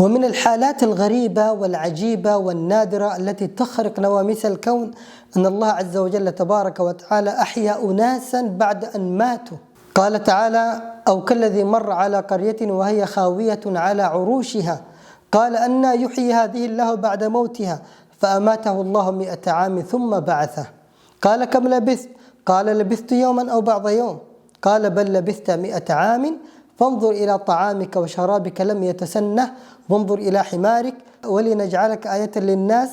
ومن الحالات الغريبة والعجيبة والنادرة التي تخرق نواميس الكون أن الله عز وجل تبارك وتعالى أحيا أناسا بعد أن ماتوا. قال تعالى: أو كالذي مر على قرية وهي خاوية على عروشها قال أنى يحيي هذه الله بعد موتها فأماته الله 100 عام ثم بعثه. قال: كم لبثت؟ قال: لبثت يوما أو بعض يوم. قال: بل لبثت 100 عام فانظر إلى طعامك وشرابك لم يتسنه، وانظر إلى حمارك ولنجعلك آية للناس،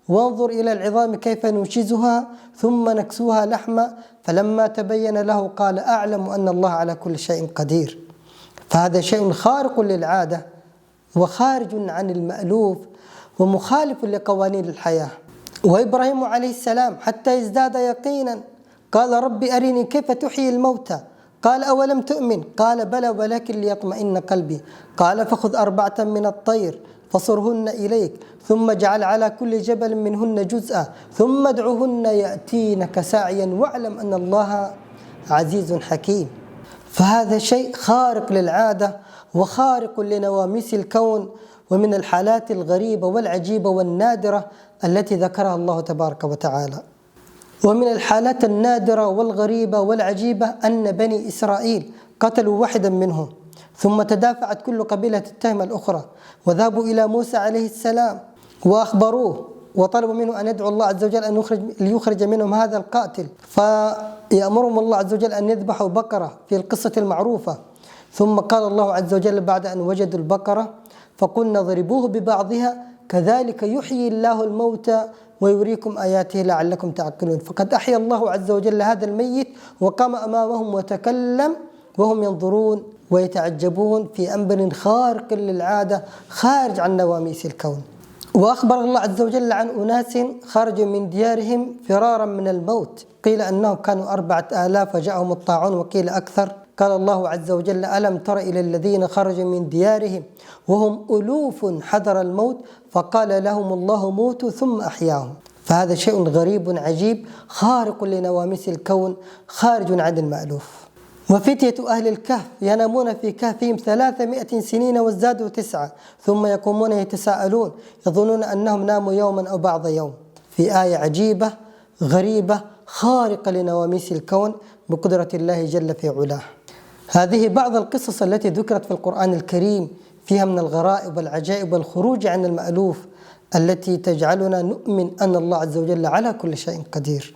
وانظر إلى العظام كيف ننشزها ثم نكسوها لحما، فلما تبين له قال: أعلم أن الله على كل شيء قدير. فهذا شيء خارق للعادة وخارج عن المألوف ومخالف لقوانين الحياة. وإبراهيم عليه السلام حتى يزداد يقينا قال: رب أرني كيف تحيي الموتى. قال: أولم تؤمن؟ قال: بلى ولكن ليطمئن قلبي. قال: فخذ 4 من الطير فصرهن إليك ثم اجعل على كل جبل منهن جزءا ثم ادعهن يأتينك سعيا واعلم أن الله عزيز حكيم. فهذا شيء خارق للعادة وخارق لنواميس الكون، ومن الحالات الغريبة والعجيبة والنادرة التي ذكرها الله تبارك وتعالى. ومن الحالات النادرة والغريبة والعجيبة أن بني إسرائيل قتلوا واحدا منهم، ثم تدافعت كل قبيلة تتهم الأخرى، وذهبوا إلى موسى عليه السلام وأخبروه وطلبوا منه أن يدعو الله عز وجل أن ليخرج منهم هذا القاتل، فيأمرهم الله عز وجل أن يذبحوا بقرة في القصة المعروفة. ثم قال الله عز وجل بعد أن وجدوا البقرة: فقلنا ضربوه ببعضها كذلك يحيي الله الموتى ويريكم آياته لعلكم تعقلون. فقد أحيا الله عز وجل هذا الميت وقام أمامهم وتكلم وهم ينظرون ويتعجبون في أمر خارق للعادة خارج عن نواميس الكون. وأخبر الله عز وجل عن أناس خرجوا من ديارهم فرارا من الموت، قيل أنهم كانوا 4000 وجاءهم الطاعون وقيل أكثر. قال الله عز وجل: ألم تر إلى الذين خرجوا من ديارهم وهم ألوف حذر الموت فقال لهم الله موتوا ثم أحياهم. فهذا شيء غريب عجيب خارق لنواميس الكون خارج عن المألوف. وفتية أهل الكهف ينامون في كهفهم 300 سنين وازدادوا 9 ثم يقومون يتساءلون يظنون أنهم ناموا يوما أو بعض يوم. في آية عجيبة غريبة خارقة لنواميس الكون بقدرة الله جل في علاه. هذه بعض القصص التي ذكرت في القرآن الكريم فيها من الغرائب والعجائب والخروج عن المألوف التي تجعلنا نؤمن أن الله عز وجل على كل شيء قدير.